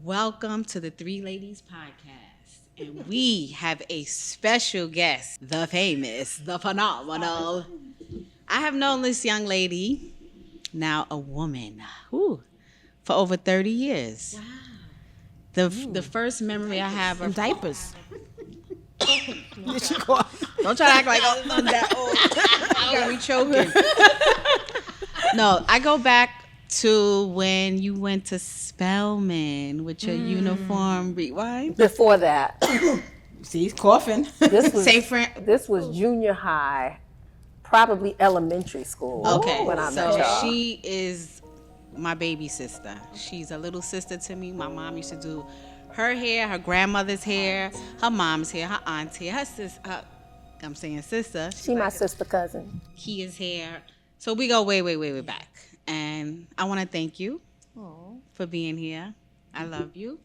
Welcome to the Three Ladies Podcast. And we have a special guest, the famous, the phenomenal. I have known this young lady, now a woman, for over 30 years. Wow. The first memory I have of diapers. Don't try to act like I'm that old. You got me choking. No, I go back to when you went to Spelman with your uniform. Rewind. Before that, See, he's coughing. this was junior high, probably elementary school. Okay, when I so met y'all. she is my baby sister. She's a little sister to me. My mom used to do her hair, her grandmother's hair, her mom's hair, her aunt's hair, her sister. I'm saying sister. She my sister cousin. Kia's hair. So we go way back. And I want to thank you for being here. I love you.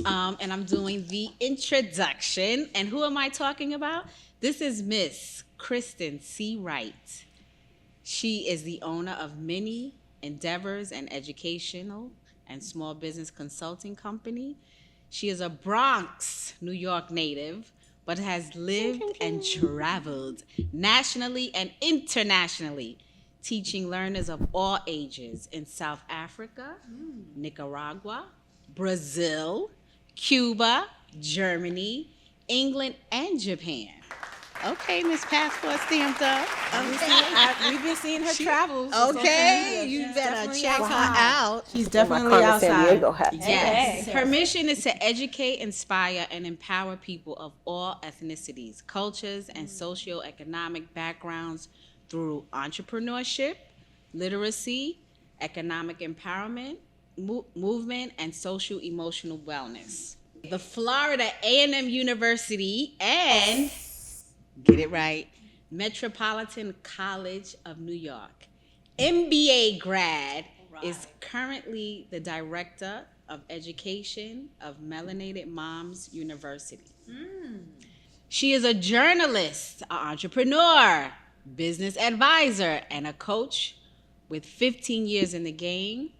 And I'm doing the introduction. And who am I talking about? This is Miss Crystyn C. Wright. She is the owner of Minnie Endeavors, an educational and small business consulting company. She is a Bronx, New York native, but has lived and traveled nationally and internationally, teaching learners of all ages in South Africa, Nicaragua, Brazil, Cuba, Germany, England, and Japan. Okay, Miss Passport stamped up. We've been seeing her travels. Okay, you better check her out. She's definitely San outside. Diego hat. Yes. Her mission is to educate, inspire, and empower people of all ethnicities, cultures, and socioeconomic backgrounds through entrepreneurship, literacy, economic empowerment, movement, and social emotional wellness. The Florida A&M University and, get it right, Metropolitan College of New York MBA grad, is currently the director of education of Melanated Moms University. She is a journalist, an entrepreneur, business advisor, and a coach with 15 years in the game.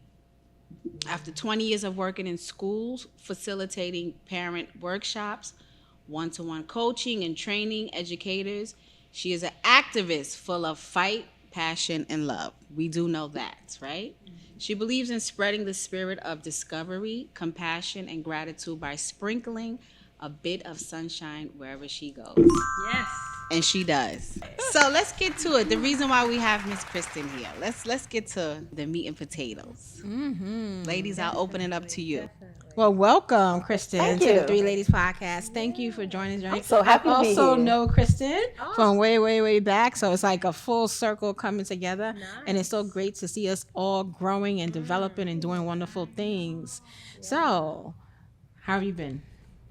After 20 years of working in schools, facilitating parent workshops, one-to-one coaching and training educators, she is an activist full of fight, passion, and love. We do know that, right? She believes in spreading the spirit of discovery, compassion, and gratitude by sprinkling a bit of sunshine wherever she goes. Yes. And she does. So let's get to it. The reason why we have Miss Crystyn here. Let's get to the meat and potatoes. Ladies, I'll open it up to you. Well, welcome, Crystyn, Thank to you. the Three Ladies Podcast. Thank you for joining us. I'm so happy I to be also here. know Crystyn from way back, so it's like a full circle coming together. Nice. And it's so great to see us all growing and developing and doing wonderful things. So, how have you been?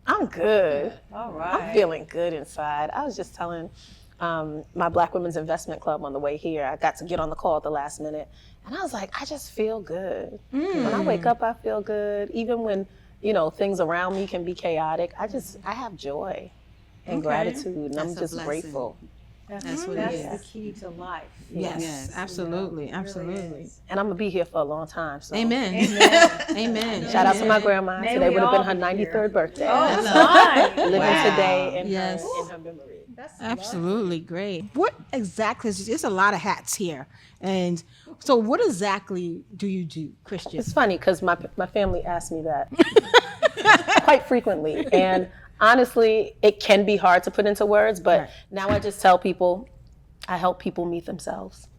I'm good. All right. I'm feeling good inside. I was just telling my Black Women's Investment Club on the way here. I got to get on the call at the last minute, and I was like, I just feel good. When I wake up, I feel good. Even when things around me can be chaotic, I have joy and gratitude, and I'm That's a just blessing. grateful. That's what it is. That's the key to life. Yes, absolutely, absolutely. And I'm gonna be here for a long time. So Amen. Amen. Shout out to my grandma. May Today we would have been all her be here. 93rd birthday. Oh, So, fine. living Wow. today in Yes. her memory. That's Absolutely great. What exactly? There's a lot of hats here, and so what exactly do you do, Crystyn? It's funny because my family asks me that quite frequently, and honestly, it can be hard to put into words. But Right. now I just tell people, I help people meet themselves.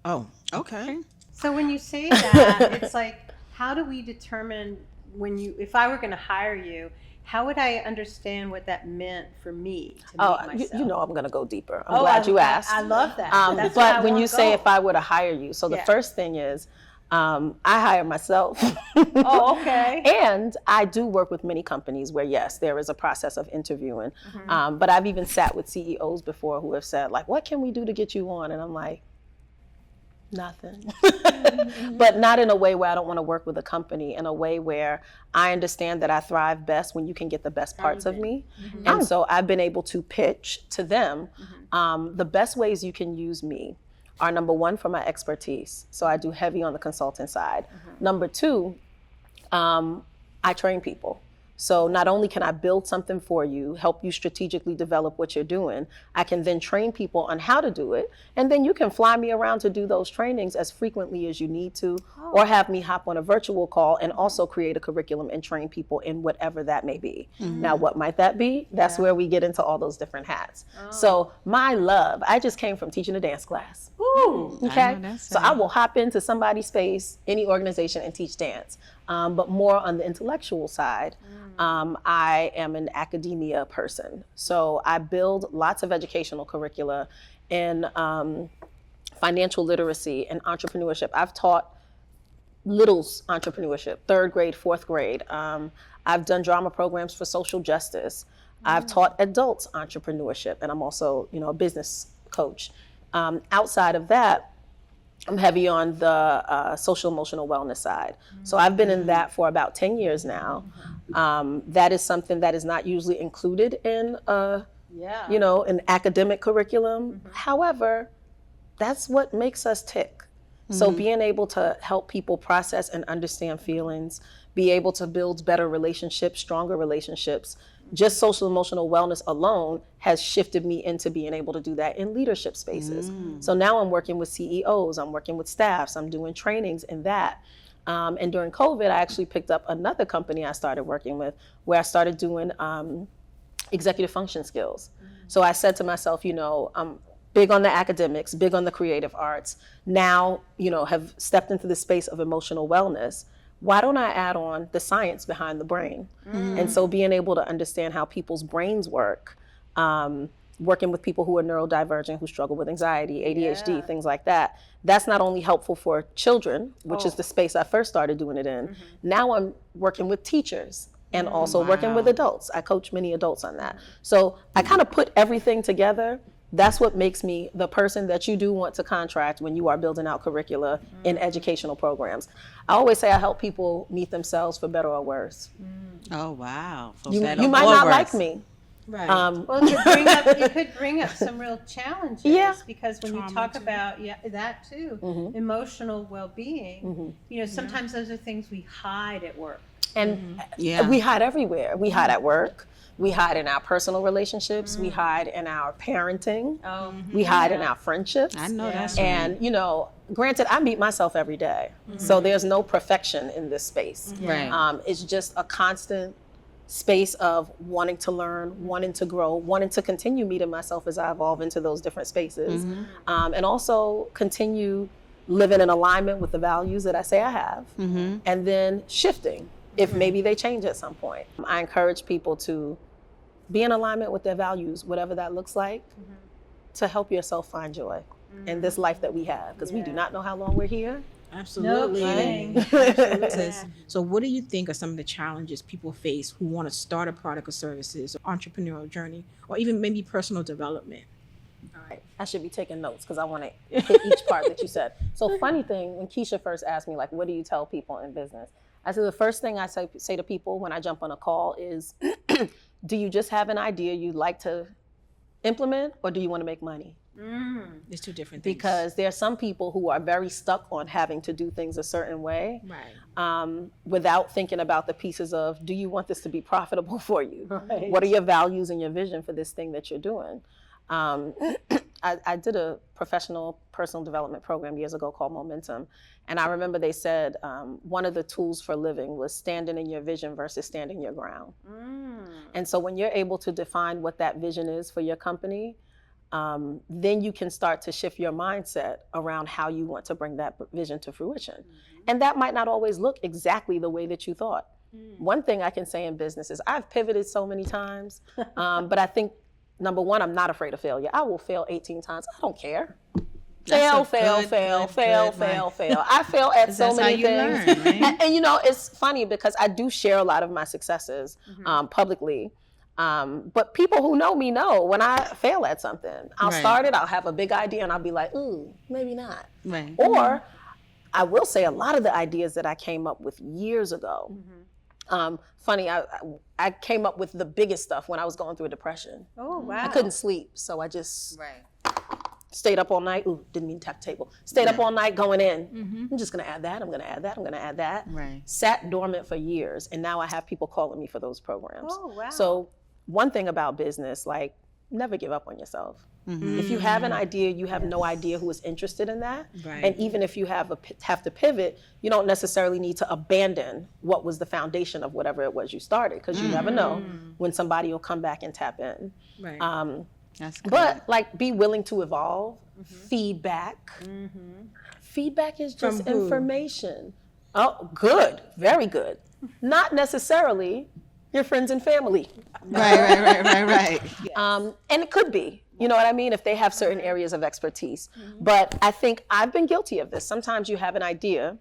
Oh, okay. So when you say that, it's like, how do we determine if I were going to hire you, how would I understand what that meant for me to meet myself? you know I'm gonna go deeper. I'm glad you asked. I love that. That's where but I when wanna you say go. if I were to hire you, so the Yeah. first thing is I hire myself. Oh, okay. And I do work with many companies where, yes, there is a process of interviewing. But I've even sat with CEOs before who have said, like, what can we do to get you on? And I'm like, nothing. But not in a way where I don't want to work with a company, in a way where I understand that I thrive best when you can get the best parts of me. And so I've been able to pitch to them the best ways you can use me are, number one, for my expertise. So I do heavy on the consultant side. Number two, I train people. So not only can I build something for you, help you strategically develop what you're doing, I can then train people on how to do it. And then you can fly me around to do those trainings as frequently as you need to, or have me hop on a virtual call and also create a curriculum and train people in whatever that may be. Now, what might that be? That's where we get into all those different hats. So my love, I just came from teaching a dance class. Ooh. I Okay, know that's so right. I will hop into somebody's space, any organization, and teach dance. But more on the intellectual side, I am an academia person. So I build lots of educational curricula in financial literacy and entrepreneurship. I've taught littles entrepreneurship, 3rd grade, 4th grade. I've done drama programs for social justice. I've taught adults entrepreneurship, and I'm also, a business coach. Outside of that, I'm heavy on the social emotional wellness side. So I've been in that for about 10 years now. That is something that is not usually included in, an academic curriculum. However, that's what makes us tick. So being able to help people process and understand feelings, be able to build better relationships, stronger relationships, just social emotional wellness alone has shifted me into being able to do that in leadership spaces. So now I'm working with CEOs, I'm working with staffs, I'm doing trainings in that. And during COVID, I actually picked up another company I started working with where I started doing executive function skills. So I said to myself, I'm big on the academics, big on the creative arts. Now, have stepped into the space of emotional wellness. Why don't I add on the science behind the brain? And so being able to understand how people's brains work, working with people who are neurodivergent, who struggle with anxiety, ADHD, things like that. That's not only helpful for children, which is the space I first started doing it in. Now I'm working with teachers and also working with adults. I coach many adults on that. So I kind of put everything together. That's what makes me the person that you do want to contract when you are building out curricula in educational programs. I always say I help people meet themselves for better or worse. Oh, wow. For You better might or not worse. like me. Right. Well, you could bring up some real challenges. Yeah. Because when Trauma you talk too. about that too, emotional well-being, sometimes those are things we hide at work. And Yeah. we hide everywhere. We hide at work. We hide in our personal relationships. We hide in our parenting. We hide in our friendships. I know that's And, granted, I meet myself every day. So there's no perfection in this space. Right. It's just a constant space of wanting to learn, wanting to grow, wanting to continue meeting myself as I evolve into those different spaces. And also continue living in alignment with the values that I say I have. And then shifting if maybe they change at some point. I encourage people to be in alignment with their values, whatever that looks like, to help yourself find joy in this life that we have, because we do not know how long we're here. Absolutely. No kidding. Absolutely. So what do you think are some of the challenges people face who want to start a product or services, or entrepreneurial journey, or even maybe personal development? All right. I should be taking notes because I want to hit each part that you said. So funny thing, when Keisha first asked me, what do you tell people in business? I said, the first thing I say to people when I jump on a call is, do you just have an idea you'd like to implement, or do you want to make money? There's two different things. Because there are some people who are very stuck on having to do things a certain way, without thinking about the pieces of, do you want this to be profitable for you? Right. What are your values and your vision for this thing that you're doing? I did a professional personal development program years ago called Momentum. And I remember they said one of the tools for living was standing in your vision versus standing your ground. And so when you're able to define what that vision is for your company, then you can start to shift your mindset around how you want to bring that vision to fruition. And that might not always look exactly the way that you thought. One thing I can say in business is I've pivoted so many times, but I think, number one, I'm not afraid of failure. I will fail 18 times. I don't care. Fail. I fail at so many things. Learn, right? And it's funny because I do share a lot of my successes publicly. But people who know me know when I fail at something. I'll start it, I'll have a big idea, and I'll be like, ooh, maybe not. Right. Or I will say a lot of the ideas that I came up with years ago. Funny, I came up with the biggest stuff when I was going through a depression. Oh, wow. I couldn't sleep, so I just Stayed up all night. Ooh, didn't mean tech table. Stayed up all night going in. I'm just gonna add that. I'm gonna add that. I'm gonna add that. Right. Sat dormant for years, and now I have people calling me for those programs. Oh, wow. So one thing about business, like, never give up on yourself. If you have an idea, you have no idea who is interested in that. Right. And even if you have to pivot, you don't necessarily need to abandon what was the foundation of whatever it was you started, because you never know when somebody will come back and tap in. Right. That's good. But like, be willing to evolve. Feedback. Feedback is just From who? information. Oh, good, very good. Not necessarily your friends and family. Right. And it could be, you know what I mean, if they have certain areas of expertise. But I think I've been guilty of this. Sometimes you have an idea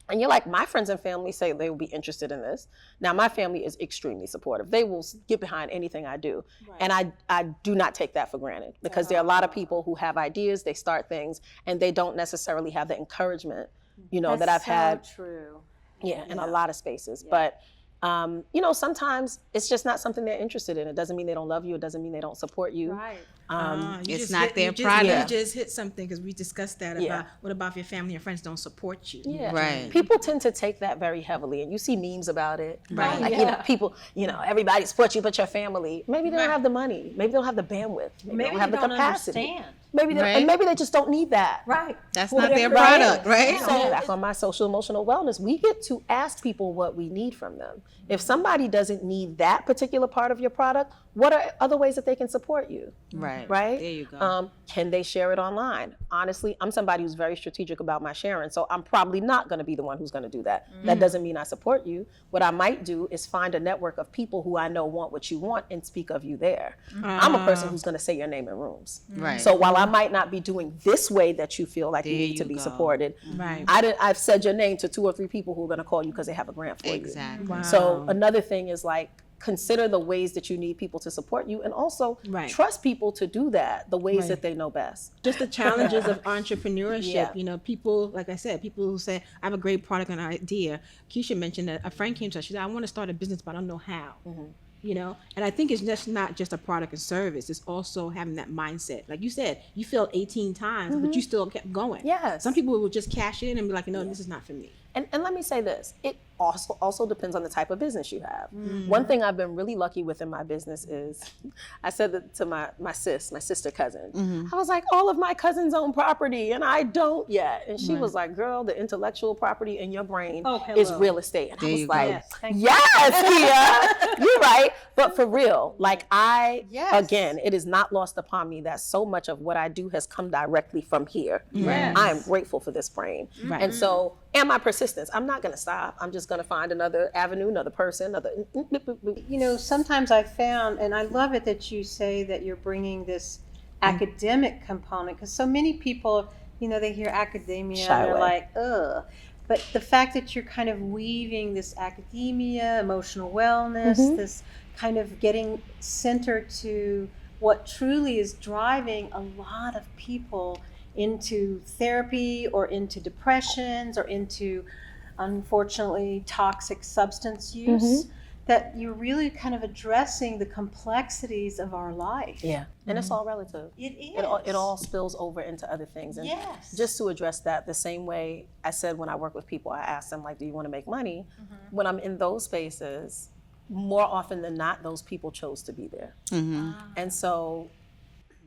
and you're like, my friends and family say they will be interested in this. Now, my family is extremely supportive. They will get behind anything I do. And I do not take that for granted, because there are a lot of people who have ideas, they start things, and they don't necessarily have the encouragement, you know, that I've had. True. In a lot of spaces. But you know, sometimes it's just not something they're interested in. It doesn't mean they don't love you. It doesn't mean they don't support you. Right. It's not their product. You just hit something, because we discussed that about what about if your family and friends don't support you? Yeah. Right. People tend to take that very heavily, and you see memes about it. Right. Like, you know, people, you know, everybody supports you but your family. Maybe they don't have the money. Maybe they don't have the bandwidth. Maybe they don't have the capacity. Understand. Maybe they, and maybe they just don't need that. Right. That's not their product, right? So back on my social emotional wellness, we get to ask people what we need from them. If somebody doesn't need that particular part of your product, what are other ways that they can support you? Right. Right? There you go. Can they share it online? Honestly, I'm somebody who's very strategic about my sharing, so I'm probably not going to be the one who's going to do that. That doesn't mean I support you. What I might do is find a network of people who I know want what you want and speak of you there. I'm a person who's going to say your name in rooms. Right. So while I might not be doing this way that you feel like you There need to you be go. supported, Right. I've said your name to 2 or 3 people who are going to call you because they have a grant for you. Exactly. Wow. So another thing is, like, consider the ways that you need people to support you, and also trust people to do that the ways that they know best. Just the challenges of entrepreneurship. Yeah. You know, people, like I said, people who say, I have a great product and idea. Keisha mentioned that a friend came to her, she said, I want to start a business, but I don't know how. You know, and I think it's just not just a product and service. It's also having that mindset. Like you said, you failed 18 times, but you still kept going. Yes. Some people will just cash in and be like, no, this is not for me. And let me say this, it also depends on the type of business you have. One thing I've been really lucky with in my business is, I said that to my sister cousin. I was like, all of my cousins own property and I don't yet. And she was like, girl, the intellectual property in your brain is real estate. And I was like, yes, Kia, you're right. But for real, like again, it is not lost upon me that so much of what I do has come directly from here. I am grateful for this brain. And so, and my persistence, I'm not gonna stop. I'm just gonna find another avenue, another person, You know, sometimes I found, and I love it that you say that you're bringing this academic component, because so many people, you know, they hear academia Shy and they're away. like, ugh. But the fact that you're kind of weaving this academia, emotional wellness, this kind of getting centered to what truly is driving a lot of people into therapy or into depressions or into, unfortunately, toxic substance use, that you're really kind of addressing the complexities of our life. And it's all relative. It is. It all spills over into other things. And just to address that, the same way I said when I work with people, I ask them, like, do you want to make money? When I'm in those spaces, more often than not, those people chose to be there. And so,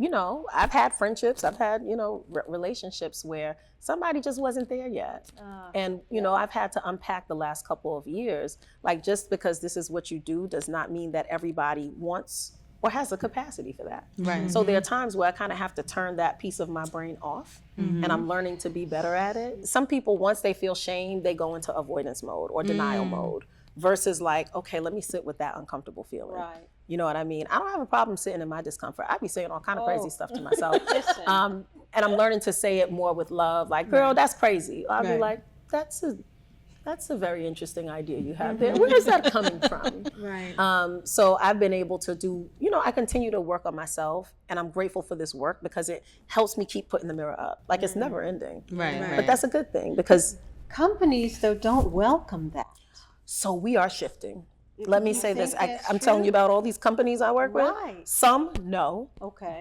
you know, I've had friendships, I've had, you know, relationships where somebody just wasn't there yet. And, you know, I've had to unpack the last couple of years. Like, just because this is what you do does not mean that everybody wants or has the capacity for that. Right. So there are times where I kind of have to turn that piece of my brain off, and I'm learning to be better at it. Some people, once they feel shame, they go into avoidance mode or denial mode, versus like, okay, let me sit with that uncomfortable feeling. Right. You know what I mean? I don't have a problem sitting in my discomfort. I be saying all kind of crazy stuff to myself. Listen. And I'm learning to say it more with love. Like, girl, that's crazy. I'll be like, that's a very interesting idea you have there. Where is that coming from? So I've been able to do, you know, I continue to work on myself, and I'm grateful for this work because it helps me keep putting the mirror up. Like, it's never ending. But that's a good thing, because Companies, though, don't welcome that. so we are shifting. Let me You say this. think that's I'm telling true? you about all these companies I work with. Right. Some, no. Okay.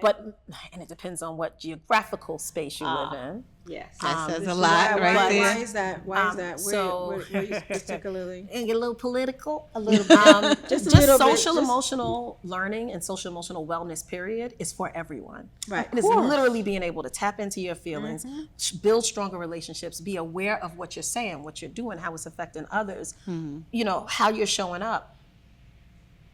And it depends on what geographical space you live in. Yes. That says This a is lot why, right why, there. Why is that? Why is that? so- Where you particularly? And get a little political. a little bit. Just a Just little bit, social just- emotional learning and social emotional wellness period is for everyone. Right. It is literally being able to tap into your feelings, build stronger relationships, be aware of what you're saying, what you're doing, how it's affecting others, you know, how you're showing up.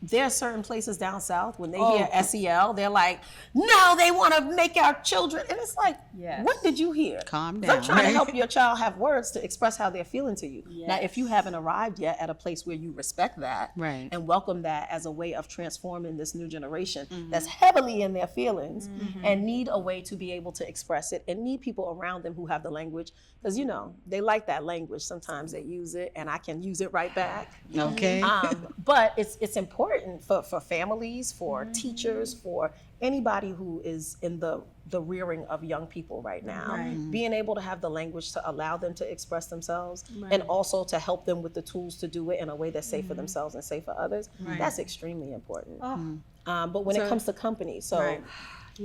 There are certain places down south when they hear SEL, they're like, no, they want to make our children. And it's like, Yes. what did you hear? Calm 'Cause I'm down, trying to right? help your child have words to express how they're feeling to you. Now, if you Yes. haven't arrived yet at a place where you respect that Right. and welcome that as a way of transforming this new generation that's heavily in their feelings and need a way to be able to express it and need people around them who have the language, because, you know, they like that language. Sometimes they use it and I can use it right back. Okay. But it's important for families, for teachers, for anybody who is in the rearing of young people right now. Right. Being able to have the language to allow them to express themselves and also to help them with the tools to do it in a way that's safe for themselves and safe for others, that's extremely important. But when it comes to companies, so Right.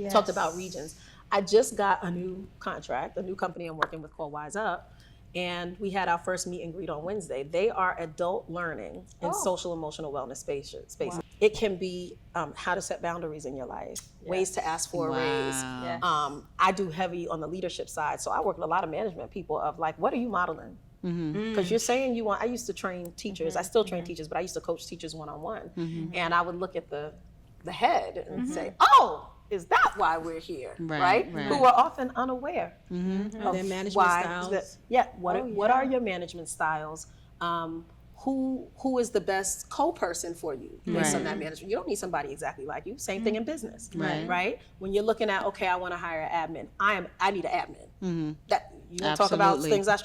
talked about regions. I just got a new contract, a new company I'm working with called Wise Up. And we had our first meet and greet on Wednesday. They are adult learning in social emotional wellness spaces. It can be how to set boundaries in your life, ways to ask for a raise. Wow. I do heavy on the leadership side. So I work with a lot of management people of like, what are you modeling? Because you're saying you want, I used to train teachers. I still train teachers, but I used to coach teachers one-on-one. And I would look at the head and say, oh, is that why we're here, right? Who are often unaware of Their management why styles. what are your management styles? Who is the best co-person for you based on that management? You don't need somebody exactly like you. Same thing in business, right? When you're looking at, okay, I want to hire an admin. I need an admin. That you want to talk about Absolutely. things I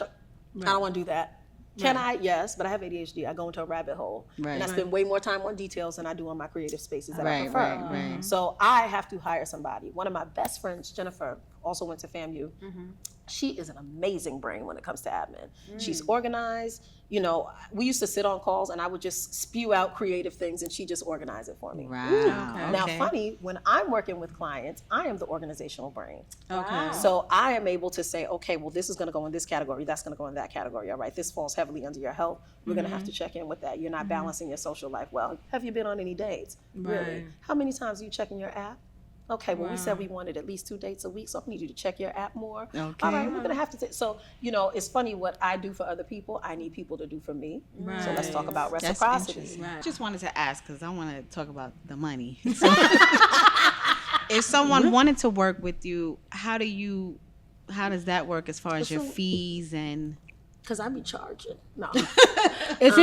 don't want to do that. Can I? Yes, but I have ADHD. I go into a rabbit hole, and I spend way more time on details than I do on my creative spaces that I prefer. Right. So I have to hire somebody. One of my best friends, Jennifer, also went to FAMU. She is an amazing brain when it comes to admin. She's organized. You know, we used to sit on calls and I would just spew out creative things and she just organize it for me. Wow. Now, Okay. funny, when I'm working with clients, I am the organizational brain. Okay. So I am able to say, okay, well, this is going to go in this category. That's going to go in that category. All right, this falls heavily under your health. We're going to have to check in with that. You're not balancing your social life well. Have you been on any dates? Really? Right. How many times are you checking your app? Okay, well, we said we wanted at least 2 dates a week, so I need you to check your app more. Okay. All right, we're going to have to so, you know, it's funny what I do for other people, I need people to do for me. So let's talk about That's reciprocity. interesting. Just wanted to ask because I want to talk about the money. So, if someone wanted to work with you, how does that work as far as your fees and? Because I be charging. No. Is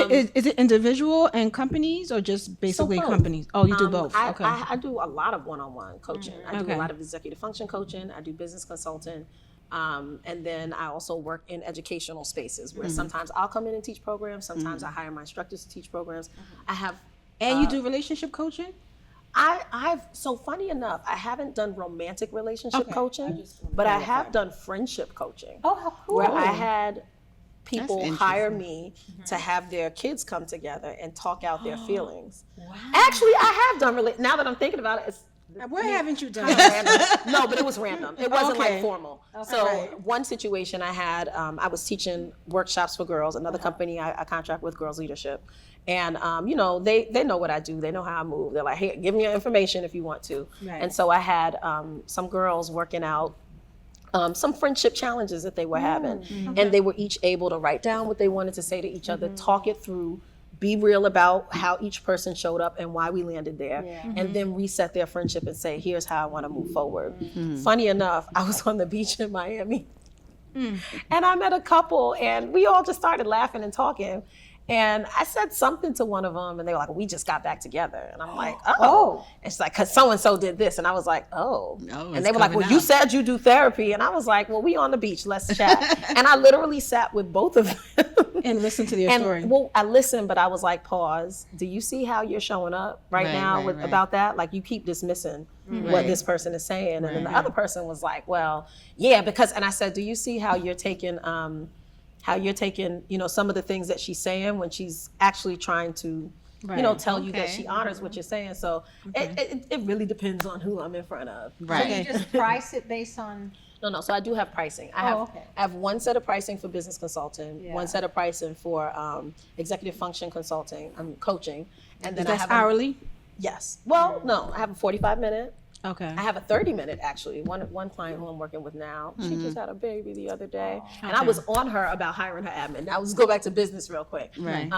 it individual and companies or just basically both. companies? Oh, you do both. Okay. I do a lot of one-on-one coaching. I do Okay. a lot of executive function coaching. I do business consulting. And then I also work in educational spaces where sometimes I'll come in and teach programs. Sometimes I hire my instructors to teach programs. I have And you do relationship coaching? so funny enough, I haven't done romantic relationship Okay. coaching, but I have done friendship coaching. Oh, how cool. Where I had people That's hire me to have their kids come together and talk out their feelings. Actually, I have done now that I'm thinking about it, it's What haven't you done? random. No, but it was random. It wasn't Okay. like formal. So one situation I had, I was teaching workshops for girls, another company I contract with, Girls Leadership. And, you know, they know what I do. They know how I move. They're like, hey, give me your information if you want to. Right. And so I had some girls working out some friendship challenges that they were having. And they were each able to write down what they wanted to say to each other, talk it through, be real about how each person showed up and why we landed there, and then reset their friendship and say, here's how I want to move forward. Funny enough, I was on the beach in Miami and I met a couple and we all just started laughing and talking. And I said something to one of them and they were like, we just got back together. And I'm like, oh. And she's like, because so-and-so did this. And I was like, oh. Oh, And they were like, well, you said you do therapy. And I was like, well, we on the beach, let's chat. And I literally sat with both of them. And listen to their And story. well, I listened, but I was like, pause. Do you see how you're showing up right now right. about that? Like you keep dismissing what Right. this person is saying. And then the other person was like, well, yeah, because, and I said, do you see how you're taking, you know, some of the things that she's saying when she's actually trying to Right. tell you that Okay. she honors what you're saying. So it really depends on who I'm in front of. Right. So you just price it based on, No. So I do have pricing. I have one set of pricing for business consulting, Yeah. one set of pricing for executive function consulting, coaching, and then That's I have hourly? yes. Well, no, I have a 45-minute. Okay. I have a 30-minute actually. One client who I'm working with now, she just had a baby the other day, and I Okay. was on her about hiring her admin. Now let's go back to business real quick. Right.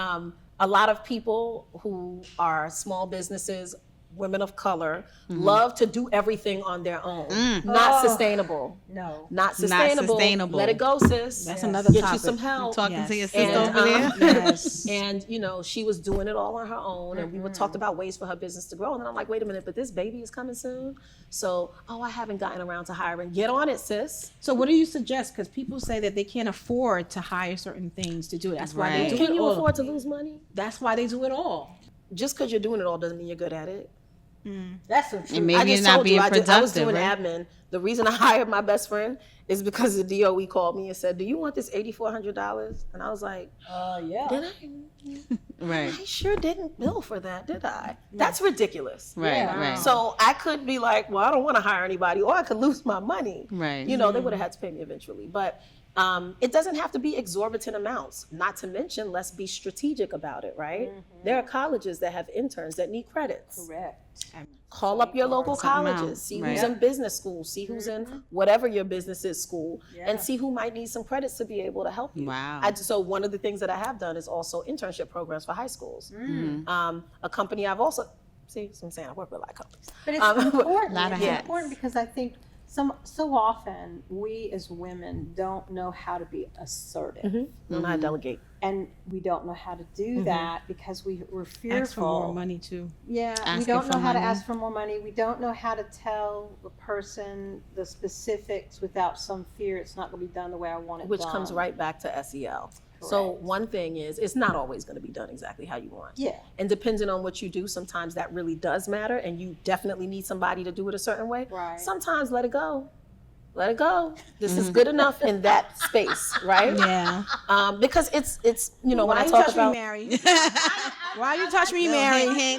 A lot of people who are small businesses, women of color, love to do everything on their own. Not sustainable. no. Not sustainable. sustainable. Let it go, sis. That's another Get topic. you some help. Talking Yes. to your sister And, over there. Yes. And she was doing it all on her own, and we were talked about ways for her business to grow. And then I'm like, wait a minute, but this baby is coming soon, so I haven't gotten around to hiring. Get on it, sis. So what do you suggest? Because people say that they can't afford to hire certain things to do it. That's why Right. they do Can it you all. afford to lose money? That's why they do it all. Just because you're doing it all doesn't mean you're good at it. That's so true. And maybe I you're just not told being you, I was productive, doing right? admin. The reason I hired my best friend is because the DOE called me and said, "Do you want this $8,400?" And I was like, Yeah. "Did I? Right. I sure didn't bill for that, did I? That's ridiculous." Right. Yeah. Right. So I could be like, "Well, I don't want to hire anybody," or I could lose my money. Right. They would have had to pay me eventually, but. It doesn't have to be exorbitant amounts. Not to mention, let's be strategic about it, right? There are colleges that have interns that need credits. Correct. Call up your local Something colleges, out, see right. who's in business school, see who's in whatever your business is school, Yeah. and see who might need some credits to be able to help you. Wow. So one of the things that I have done is also internship programs for high schools. A company I've also, so I'm saying I work with a lot of companies. But it's important. Lot of It's hats. important because I think so often we as women don't know how to be assertive. Don't know how to delegate. And we don't know how to do that because we're fearful. Ask for more money too. Yeah, we Asking don't know for how to money. ask for more money. We don't know how to tell the person the specifics without some fear it's not going to be done the way I want it Which done. comes right back to SEL. So Correct. one thing is, it's not always going to be done exactly how you want. Yeah. And depending on what you do, sometimes that really does matter, and you definitely need somebody to do it a certain way. Right. Sometimes let it go. Let it go. This is good enough in that space, right? Yeah. Because it's when Why I you talk touch about me, Mary? Why you touch me, Mary?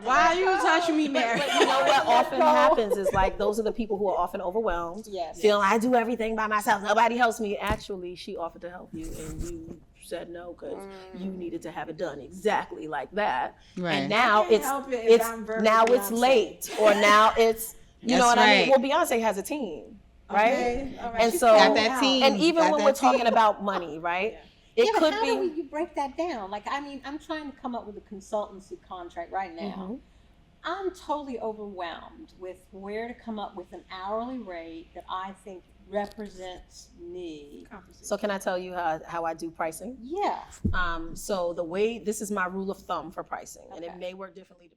Why you touching me, Mary? But you know what often happens is like those are the people who are often overwhelmed. Yes. Feeling I do everything by myself. Nobody helps me. Actually, she offered to help you and you said no because you needed to have it done exactly like that. Right. And now I can't help it if I'm verbally now it's Beyonce. late or now it's you know That's what I mean? right. Well, Beyonce has a team, right? Okay, all right. And She's so Got that team. and even Got when that we're talking team. about money, right? It Yeah, but could how be do you break that down? Like, I mean, I'm trying to come up with a consultancy contract right now. I'm totally overwhelmed with where to come up with an hourly rate that I think represents me. so can I tell you how I do pricing? Yeah. So the way this is my rule of thumb for pricing, and it Okay. may work differently